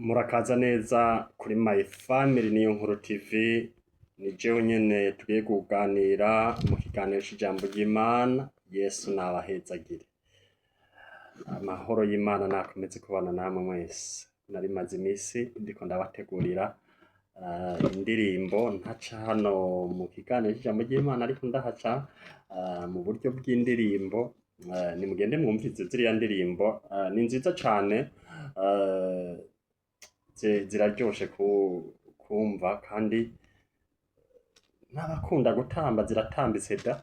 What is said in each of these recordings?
Murakaza neza kuri My Family niyo nkuru TV. Ni jewe nyene tugiye kuganira mu kiganiro c'ijambo ry'Imana. Yesu nabahezagire. Amahoro y'Imana nakomeze kubana namwe mwese. Nari maze imisi ndiko ndabategurira indirimbo ntaca hano mu kiganiro c'ijambo ry'Imana, ariko ndahaca mu buryo bw'indirimbo. Nimugende mwumvirize ziriya ndirimbo, ni nziza cane, ziraryoshe kumva, kandi n'abakunda gutamba ziratambitse da.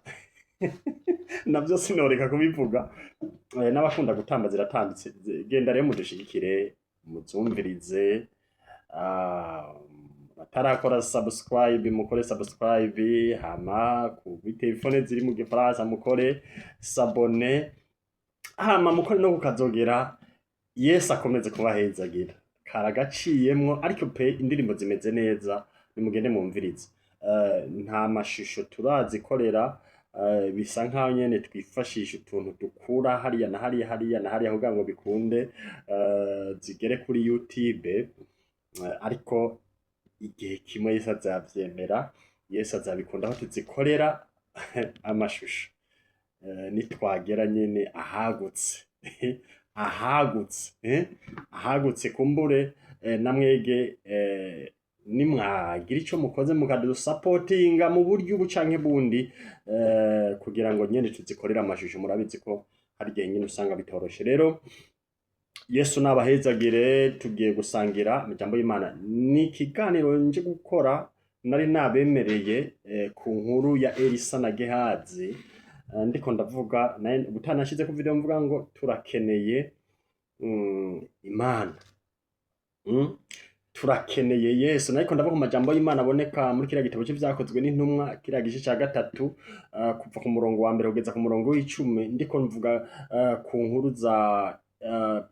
Navyo sinoreka kubivuga. N'abakunda gutamba ziratambitse. Genda rero mudushigikire, muzumvirize. Batarakora subscribe mukore subscribe, hama ku telefone ziri mu gifaransa mukore s'abone, hama mukore no kukazogera. Yesu akomeze kubahezagira. Karagaciyemwo ariko pe indirimbo zimeze neza, nimugende mwumvirize. Nta mashusho turazikorera, bisa nkaho nyene twifashisha utuntu dukura hariya na hariya kugira ngo bikunde zigere kuri YouTube. Ariko igihe kimwe Yesu azavyemera, Yesu azabikunda aho tuzikorera amashusho, nitwagera nyene ahagutse kumbure, namwege nimwagira ico mukoze mukadusapotinga mu buryo ubu canke bundi, kugira ngo nyene tuzikorera amashusho. Murabizi ko hari igihe nyene usanga bitoroshe. Rero Yesu nabahezagire, tugiye gusangira amajambo y'Imana. Ni ikiganiro nje gukora, nari nabemereye ku nkuru ya Elisa na Gehazi. Ndiko ndavuga utanashize ku video mvuga ngo turakeneye Imana, turakeneye Yesu. Nariko ndavuga ku majambo y'Imana aboneka muri kiriya gitabo c'ivyakozwe n'intumwa, kiriya gice ca 3, kuva ku murongo wa 1 kugeza ku murongo w'10. Ndiko mvuga ku nkuru za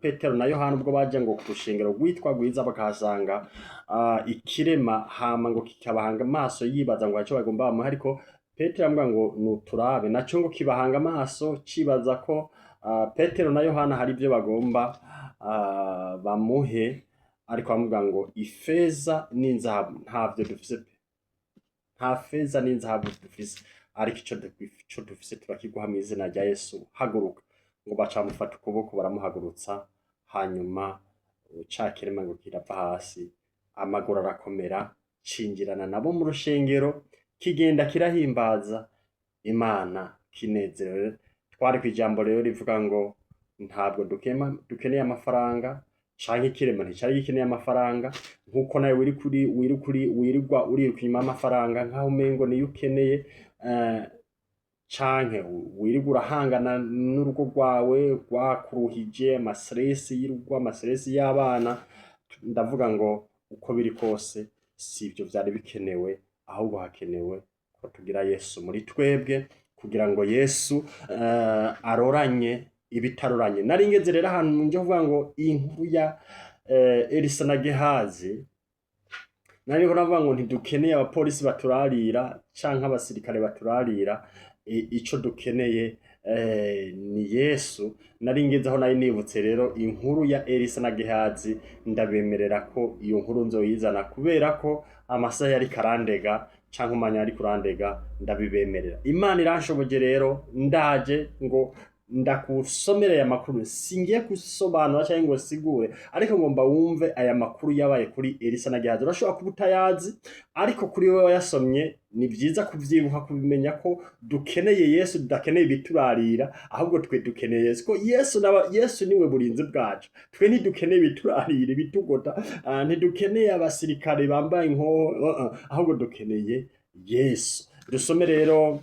Petero na Yohana ubwo baje ngo ku rushengero rwitwa Rwiza, bakahasanga ikirema, hama ngo kikabahanga amaso yibaza ngo haco bagomba bamuha, ariko Petero amubwira ngo nuturabe. Naco ngo kibahanga amaso cibaza ko Petero na Yohana hari ivyo bagomba bamuhe, ariko amubwira ngo ifeza n'inzahabu ntavyo dufise pe, nta feza n'inzahabu dufise, ariko ico dufise turakiguha mu izina rya Yesu, haguruka. Ngo bacamufata ukuboko baramuhagurutsa, hanyuma ca kirema ngo kirava hasi, amaguru arakomera, cinjirana nabo mu rushengero, kigenda kirahimbaza Imana kinezerewe. Twari kwijambo rero rivuga ngo ntabwo dukeneye amafaranga, canke ikirema nticari gikeneye amafaranga, nkuko nawe wirirwa uriruka inyuma y'amafaranga nkaho umengo niyo ukeneye, canke wirirwa urahangana n'urugo rwawe rwakuruhije, amastresi y'urugo, amastresi y'abana. Ndavuga ngo uko biri kose sivyo vyari bikenewe, ahubwo hakenewe ko tugira Yesu muri twebwe, kugira ngo Yesu aroranye ibitaroranye. Nari ngeze rero ahantu nje kuvuga ngo inkuru ya Elisa na Gehazi, nari navuga ngo ntidukeneye abapolisi baturarira canke abasirikare baturarira, ico dukeneye ni Yesu. Nari ngeze aho nari nibutse rero inkuru ya Elisa na Gehazi, ndabemerera ko iyo nkuru nzoyizana, kubera ko amasaha yari karandega canke umanya yari kurandega, ndabibemerera. Imana iranshoboje rero, ndaje ngo ndakusomera aya makuru. Singiye gusobanura canke ngo sigure, ariko ngomba wumve aya makuru yabaye kuri Elisa na Gehazi. Urashobora kuba utayazi, ariko kuri wewe yasomye ni vyiza kuvyibuka, kubimenya ko dukeneye Yesu, tudakeneye ibiturarira, ahubwo twe dukeneye Yesu. Ko Yesu niwe burinzi bwacu. Twe ntidukeneye ibiturarira, ibitugota, ntidukeneye abasirikare bambaye inkoho, ahubwo dukeneye Yesu. Dusome rero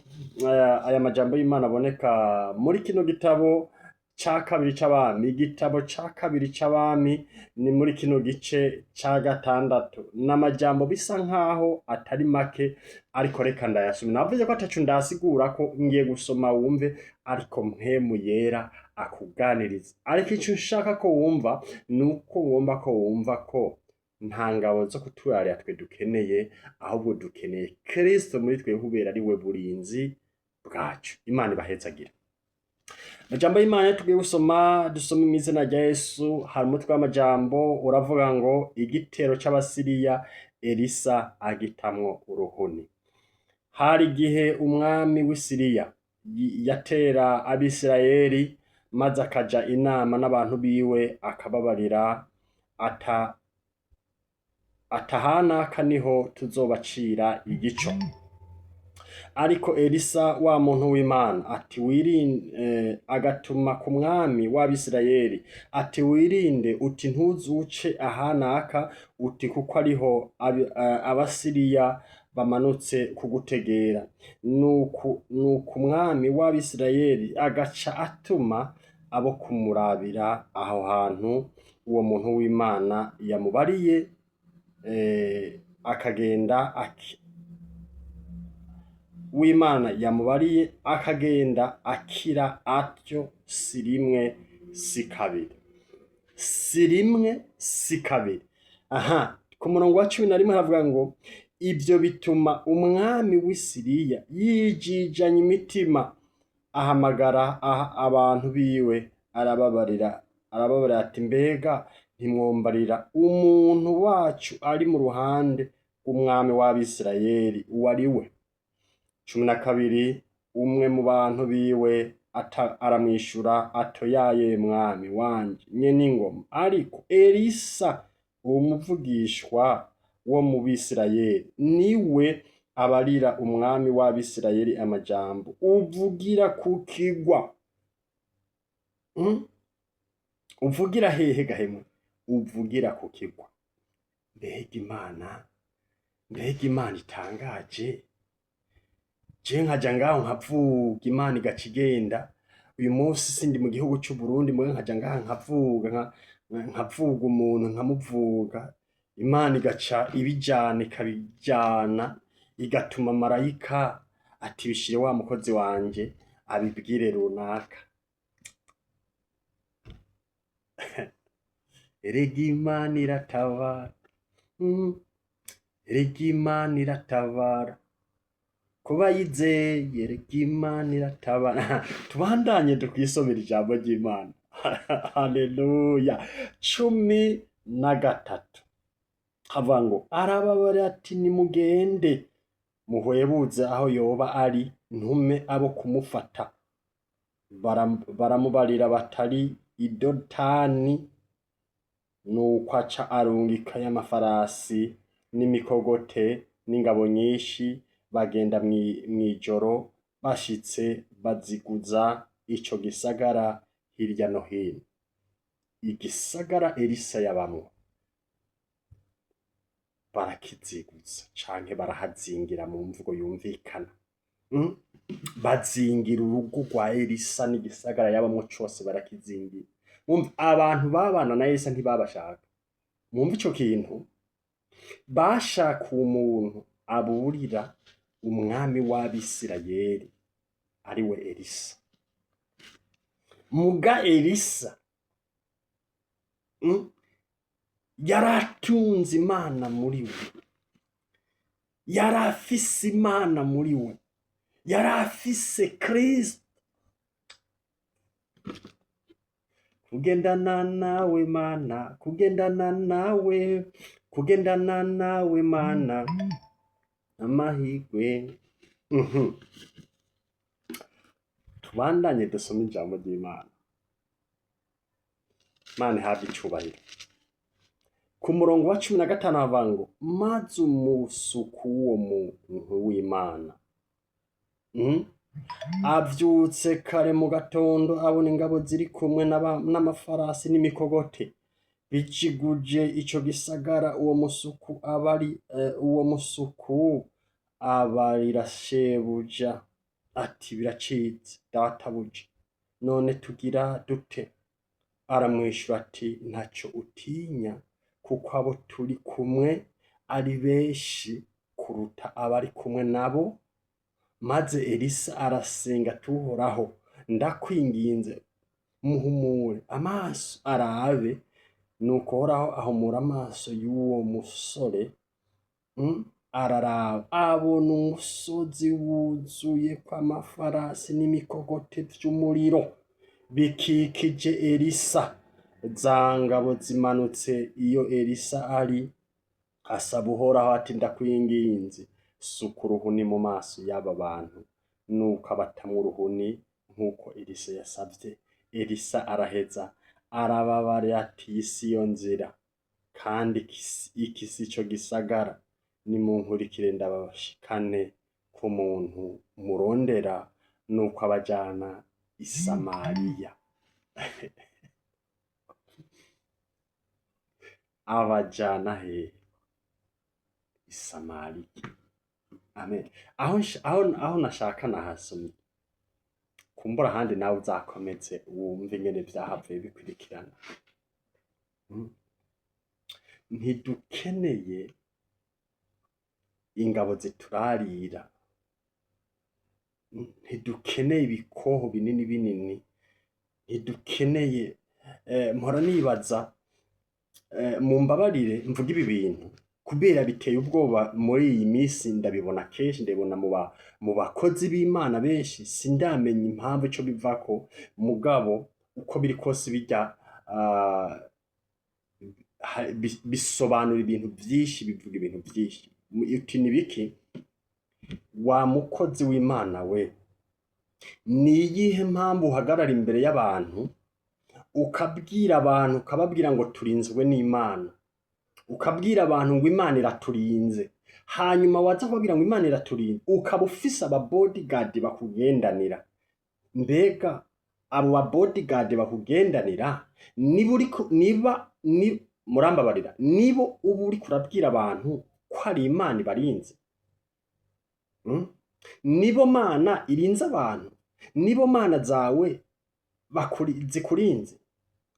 aya majambo y'Imana aboneka muri kino gitabo ca 2 c'Abami. Igitabo ca 2 c'Abami ni muri kino gice ca 6. N'amajambo bisa nkaho atari make, ariko reka ndayasoma. Navuze ko atacu ndasigura, ko ngiye gusoma wumve, ariko mpwemu yera akuganiriza. Ariko ico nshaka ko wumva nuko ngomba ko wumva ko nta ngabo zo kuturarira twe dukeneye, ahubwo dukeneye Kristo muri twe, kubera ari we burinzi bwacu. Imana ibahezagire. Amajambo y'Imana tugiye gusoma dusoma mw'izina rya Yesu, hari umutwe w'amajambo uravuga ngo igitero c'Abasiriya Elisa agitamwo uruhuni. Hari igihe umwami w'Isiriya yatera Abisirayeli maze akaja inama n'abantu biwe akababarira atahanaka niho tuzobacira igico. Ariko Elisa wa muntu w'Imana ati agatuma ku mwami w'Abisirayeli ati wirinde uti ntuzuce ahanaka uti kuko ariho Abasiriya bamanutse kugutegera. Nuko umwami w'Abisirayeli agaca atuma abo kumurabira aho hantu uwo muntu w'Imana yamubariye, akagenda akira atyo si rimwe si kabiri. Aha, ku murongo wa 11 haravuga ngo ibyo bituma umwami w'Isiriya yijijanya imitima, ahamagara abantu biwe arababarira ati mbega ntimwombarira umuntu wacu ari mu ruhande rw'umwami w'Abisirayeli uwo ari we? 12 umwe mu bantu biwe aramwishura atoyaye mwami wanje nyene ingoma. Ariko Elisa umuvugishwa wo mu Bisirayeli niwe abarira umwami w'Abisirayeli amajambo uvugira ku kigwa. Uvugira hehe gahemwe? Uvugira ku kigwa. Mbega Imana itangaje. Je nkaja ngaho nkavuga Imana igaca igenda. Uyu munsi sindi mu gihugu c'u Burundi, mwe nkaja ngaho nkavuga umuntu nkamuvuga, Imana igaca ikabijana igatuma marayika ati bishire wa mukozi wanje abibwire runaka. Erega Imana iratabara, erega Imana iratabara kuba yizeye, erega Imana iratabara. Tubandanye tukisomera ijambo ry'Imana. Haleluya. 13 havuga ngo arababarira ati nimugende muhwebuze aho yoba ari, ntume abo kumufata. Baramubarira batari i Dotani, nuko aca arungika y'amafarasi n'imikogote n'ingabo nyinshi, bagenda mw'ijoro, bashitse baziguza ico gisagara hirya no hino. Igisagara Elisa yabamwo barakiziguza canke barahazingira mu mvugo yumvikana. Bazingira urugo rwa Elisa n'igisagara yabamwo cose barakizingira. Abantu babana na Elisa ntibabashaka. Mwumva ico kintu? Bashaka umuntu aburira umwami w'Abisirayeli ari we Elisa. Muga Elisa yaratunze Imana muri we, yarafise Imana muri we, yarafise Kristo. Kugendana nawe Mana, kugendana nawe Mana, amahirwe. Tubandanye dusome ijambo ry'Imana. Mana ihabwe icubahiro. Ku murongo wa 15 havuga ngo maze umusuku w'uwo muntu w'Imana avyutse kare mu gatondo, abona ingabo ziri kumwe n'amafarasi n'imikogote biciguje ico gisagara. Uwo musuku abarira shebuja ati biracitse databuja, none tugira dute? Aramwishura ati ntaco utinya, kuko abo turi kumwe ari benshi kuruta abari kumwe nabo. Maze Elisa arasenga ati Uhoraho, ndakwinginze muhumure amaso arabe. Nuko Uhoraho ahumura amaso y'uwo musore araraba abona umusozi wuzuye kw'amafarasi n'imikogote vy'umuriro bikikije Elisa. Za ngabo zimanutse iyo Elisa ari, asaba Uhoraho ati ndakwinginze suka uruhuni mu maso y'aba bantu, nuko abatamwo uruhuni nk'uko Elisa yasavye. Elisa araheza arababarira ati iyi siyo nzira, kandi iki sico gisagara, nimunkurikire ndabashikane ku muntu murondera. Nuko abajana i Samariya. Abajana he? I Samariya. Amen. Aho nashaka nahasomye, kumbura ahandi nawe uzakomeze wumve ingene vyahavuye bikurikirana. Ntidukeneye ingabo ziturarira, ntidukeneye ibikoho binini binini, ntidukeneye mpora nibaza, mumbabarire mvuga ibi bintu kubera biteye ubwoba muri iyi minsi. Ndabibona kenshi, ndabibona mu bakozi b'Imana benshi, sindamenya impamvu ico bivako, mugabo uko biri kose bijya bisobanura ibintu vyinshi, bivuga ibintu vyinshi. Uti ni biki? Wa mukozi w'Imana we, ni iyihe mpamvu uhagarara imbere y'abantu ukabwira abantu, ukababwira ngo turinzwe n'Imana, ukabwira abantu ngo Imana iraturinze, hanyuma waza kubabwira ngo Imana iraturinze ukaba ufise aba bodyguard bakugendanira? Mbega abo ba bodyguard bakugendanira murambabarira, nibo uba uriko urabwira abantu ko hari Imana ibarinze? Nibo Mana irinze abantu? Nibo Mana zawe zikurinze?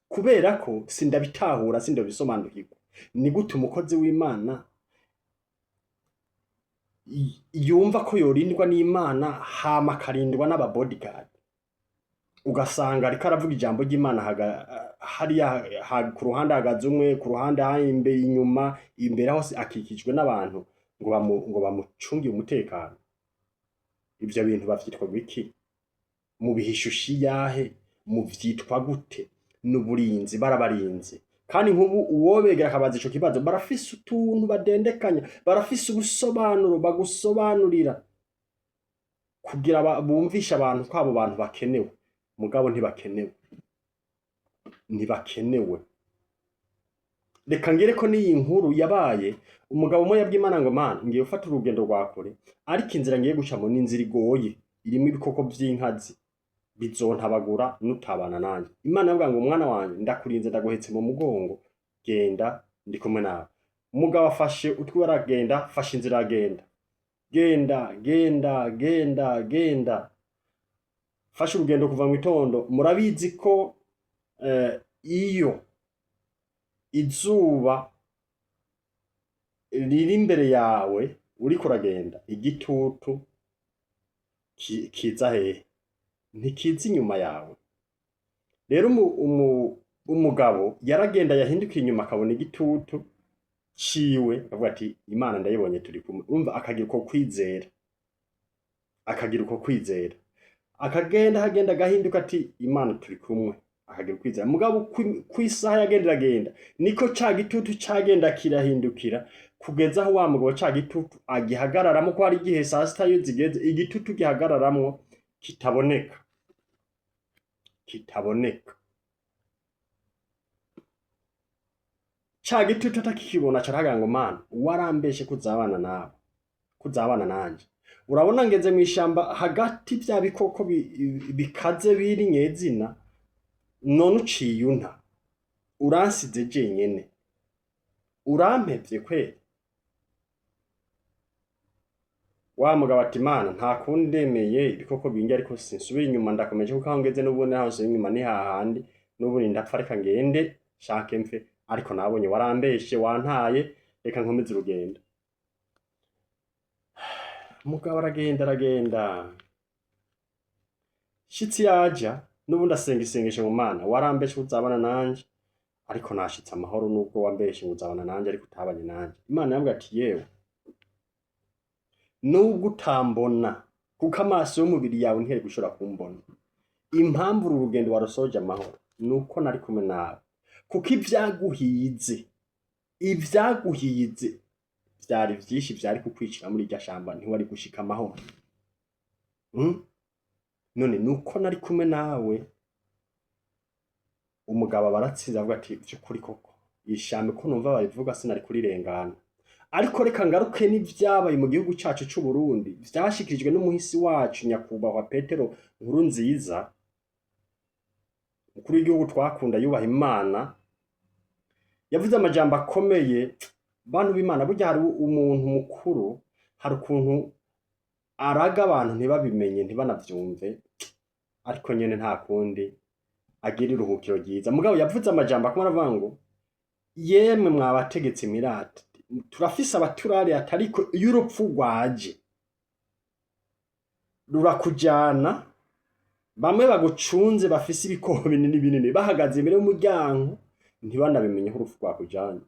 Kubera ko sindabitahura, sindabisobanukirwa. Ni gute umukozi w'Imana yumva ko yorindwa n'Imana hama akarindwa n'aba bodyguard? Ugasanga ariko aravuga ijambo ry'Imana hariya ku ruhande hagaze umwe, ku ruhande imbere, inyuma, imbere hose akikijwe n'abantu ngo bamucungiye umutekano. Ivyo bintu bavyitwa biki? Mu bihishushi yahe? Mu vyitwa gute? N'uburinzi, barabarinze. Kandi nk'ubu uwobegera akabaza ico kibazo, barafise utuntu badendekanya, barafise ubusobanuro bagusobanurira kugira bumvisha abantu ko abo bantu bakenewe. Mugabo ntibakenewe. Reka ngere ko n'iyi nkuru yabaye, umugabo umwe yabwiye Imana ngo Mana, ngiye gufata urugendo rwa kure, ariko inzira ngiye gucamo ni inzira igoye, irimo ibikoko vy'inkazi, bizontabagura nutabana nanje. Imana yavuga ngo mwana wanje, ndakurinze, ndaguhetse mu mugongo, genda ndi kumwe nawe. Umugabo afashe utwi aragenda, fashe inzira agenda, genda fashe urugendo kuva mu itondo. Murabizi ko iyo izuba riri imbere yawe uriko uragenda, igitutu kiza hehe? Ntikiza inyuma yawe. Rero umugabo yaragenda, yahindukiye inyuma, akabona igitutu ciwe, akavuga ati Imana ndayibonye, turi kumwe. Urumva, akagira uko kwizera, akagenda agahinduka ati Imana turi kumwe, akagira kwizera. Mugabo kw'isaha yagenda niko ca gitutu cagenda kirahindukira, kugeza aho wa mugabo ca gitutu agihagararamo, ko hari igihe saa sita iyo zigeze igitutu gihagararamwo kitaboneka. Ca gitutu atakikibona carahagira ngo Mana, warambeshe kuzabana nanje. Urabona ngeze mw'ishamba hagati vya bikoko bikaze biri nyezina, none uciye unta, uransize jenyene, urampevye kweli? Wa mugabo ati Mana, nta kundi ndemeye ibikoko binge, ariko sinsubira inyuma, ndakomeje kuko aho ngeze n'ubundi aho nsubira inyuma ni hahandi, n'ubundi ndapfa, reka ngende shake mfe, ariko nabonye warambeshe, wantaye, reka nkomeze urugendo. Umugabo aragenda, shitsi yaja, n'ubundi asenga isengesho mu Mana, warambeshe uzabana nanje, ariko nashitse amahoro, nubwo wambeshe uzabana nanje ariko utabanye nanje. Imana yambwiye ati yewe, nubwo utambona kuko amaso y'umubiri yawe ntiyari gushobora kumbona, impamvu uru rugendo warusoje amahoro nuko nari kumwe nawe, kuko ivyaguhize vyari vyinshi, vyari kukwicira muri iryo shamba, ntiwari gushika amahoro. None nuko nari kumwe nawe, umugabo baratsinze avuga ati vy'ukuri koko ishamba ko numva babivuga sinari kurirengana. Ariko reka ngaruke n'ivyabaye mu gihugu cacu c'u Burundi, vyashikirijwe n'umuhisi wacu nyakubahwa Petero Nkurunziza, mukuru w'igihugu twakunda yubaha Imana. Yavuze amajambo akomeye, bantu b'Imana, burya hari umuntu mukuru, hari ukuntu araga abantu ntibabimenye ntibanavyumve, ariko nyene nta kundi agira iruhukiro ryiza. Mugabo yavuze amajambo akomeye aravuga ngo yemwe mwabategetsi mirate, turafise abaturare atariko iyo urupfu rwaje rurakujana, bamwe bagucunze bafise ibikoho binini binini bahagaze imbere y'umuryango ntibanabimenye ko urupfu rwakujanye,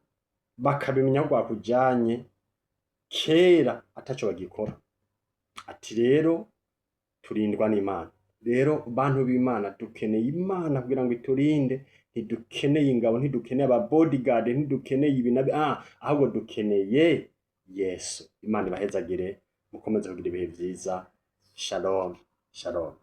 bakabimenya ko rwakujanye kera ataco bagikora. Ati rero turindwa n'Imana. Rero bantu b'Imana dukeneye Imana kugira ngo iturinde, ntidukeneye ingabo, ntidukeneye aba bodyguard, ntidukeneye ibinabi, ahubwo dukeneye Yesu. Imana ibahezagire, mukomeze kugira ibihe vyiza. Shalom, shalom.